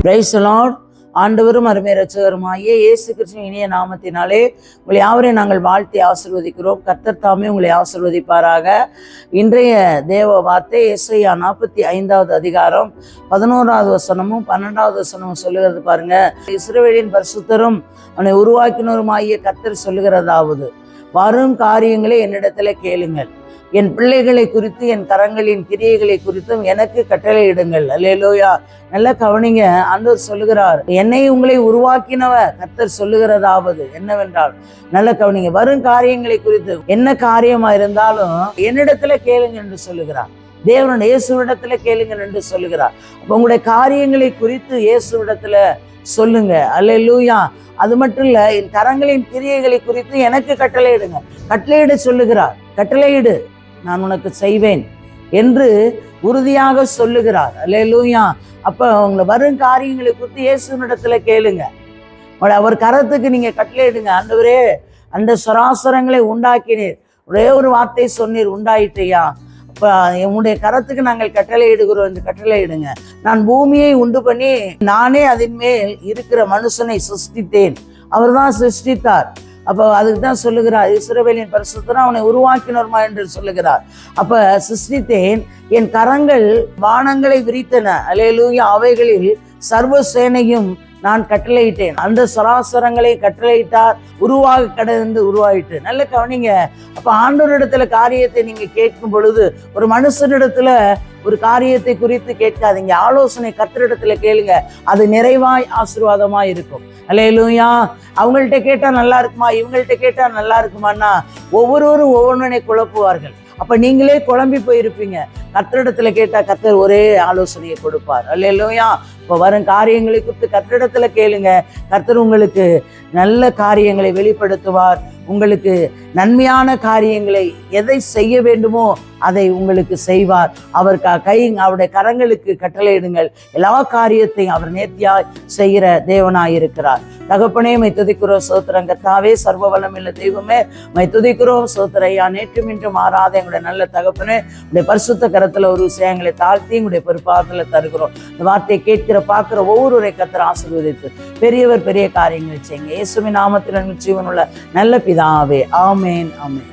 Praise the Lord. ஆண்டவரும் அருமை இரட்சகருமாகிய இயேசு கிறிஸ்துவின் இனிய நாமத்தினாலே உங்களை யாவரையும் நாங்கள் வாழ்த்தி ஆசீர்வதிக்கிறோம். கர்த்தர் தாமே உங்களை ஆசீர்வதிப்பாராக. இன்றைய தேவ வார்த்தை ஏசாயா 45வது அதிகாரம் 11வது வசனமும் 12வது வசனமும் சொல்லுகிறது பாருங்க. இஸ்ரவேலின் பரிசுத்தரும் அவனை உருவாக்கினருமாகிய கர்த்தர் சொல்லுகிறதாவது, வரும் காரியங்களை என்னிடத்துல கேளுங்கள், என் பிள்ளைகளை குறித்து என் கரங்களின் கிரியைகளை குறித்தும் எனக்கு கட்டளையிடுங்கள். அல்லேலூயா. நல்லா கவனிங்க. ஆண்டவர் சொல்லுகிறார், என்னை உங்களை உருவாக்கினவர் கர்த்தர் சொல்லுகிறதாவது என்னவென்றால், நல்ல கவனிங்க, வரும் காரியங்களை குறித்து என்ன காரியமா இருந்தாலும் என்னிடத்துல கேளுங்க என்று சொல்லுகிறார். தேவனுடைய இயேசுவிடத்துல கேளுங்க என்று சொல்லுகிறார். அப்ப உங்களுடைய காரியங்களை குறித்து இயேசுவிடத்துல சொல்லுங்க. அல்லேலூயா. அது மட்டும் இல்ல, என் கரங்களின் கிரியைகளை குறித்து எனக்கு கட்டளையிடுங்க. கட்டளையிட சொல்லுகிறார். கட்டளையிடு, நான் உனக்கு செய்வேன் என்று உறுதியாக சொல்லுகிறார். அல்லேலூயா. அப்ப உங்களை வரும் காரியங்களை குறித்து இயேசுவினிடத்துல கேளுங்க. அவர் கரத்துக்கு நீங்க கட்டளையிடுங்க. ஆண்டவரே, அந்த சராசரங்களை உண்டாக்கினீர், ஒரே ஒரு வார்த்தை சொன்னீர், உண்டாயிட்டையா. அப்ப உன்னுடைய கரத்துக்கு நாங்கள் கட்டளையிடுகிறோம் என்று கட்டளையிடுங்க. நான் பூமியை உண்டு பண்ணி நானே அதன் மேல் இருக்கிற மனுஷனை சிருஷ்டித்தேன். அவர் தான் சிருஷ்டித்தார். அப்போ அதுக்கு தான் சொல்லுகிறார், இஸ்ரவேலின் பரிசுத்தரும் அவனை உருவாக்கினருமா என்று சொல்லுகிறார். அப்ப சிருஷ்டித்தேன், என் கரங்கள் வானங்களை விரித்தன. அல்லேலூயா. அவைகளில் சர்வ சேனையும் நான் கட்டளையிட்டேன். அந்த சராசரங்களை கட்டளையிட்டார், உருவாக கடந்து உருவாயிட்டு. நல்ல கவனிங்க. அப்ப ஆண்டவரிடத்துல காரியத்தை நீங்க கேட்கும் பொழுது, ஒரு மனுஷனிடத்துல ஒரு காரியத்தை குறித்து கேட்காதீங்க. ஆலோசனை கர்த்தரிடத்துல கேளுங்க. அது நிறைவாய் ஆசீர்வாதமாய் இருக்கும். அல்லேலூயா. அவங்கள்ட்ட கேட்டா நல்லா இருக்குமா, இவங்கள்ட்ட கேட்டா நல்லா இருக்குமான்னா ஒவ்வொருவரும் ஒவ்வொன்றை குழப்புவார்கள். அப்ப நீங்களே குழம்பி போயிருப்பீங்க. கர்த்தரிடத்துல கேட்டா கர்த்தர் ஒரே ஆலோசனையை கொடுப்பார். அல்லேலூயா. இப்போ வரும் காரியங்களை குறித்து கர்த்தரிடத்துல கேளுங்க. கர்த்தர் உங்களுக்கு நல்ல காரியங்களை வெளிப்படுத்துவார். உங்களுக்கு நன்மையான காரியங்களை எதை செய்ய வேண்டுமோ அதை உங்களுக்கு செய்வார். அவர் அவருடைய கரங்களுக்கு கட்டளையிடுங்கள். எல்லா காரியத்தையும் அவர் நேர்த்தியாய் செய்கிற தேவனாயிருக்கிறார். தகப்பனே, மை துதிக்கிறோம், சோத்திரம். கர்த்தாவே, சர்வ வல்லமையுள்ள தெய்வமே, மை துதிக்கிறோம், சோத்திரையா. நேற்றும் இன்றும் மாறாத எங்களுடைய நல்ல தகப்பனே, உடைய பரிசுத்த கரத்துல ஒரு விஷயங்களை தாழ்த்தி உங்களுடைய பொறுப்பாகல தருகிறோம். இந்த வார்த்தையை கேட்கிற பார்க்கிற ஒவ்வொருவரை கர்த்தர் ஆசீர்வதித்து பெரியவர் பெரிய காரியங்களை செய்யுங்க. இயேசுவின் நாமத்தில் ஜீவனுள்ள நல்ல பிதாவே. ஆமேன், ஆமேன்.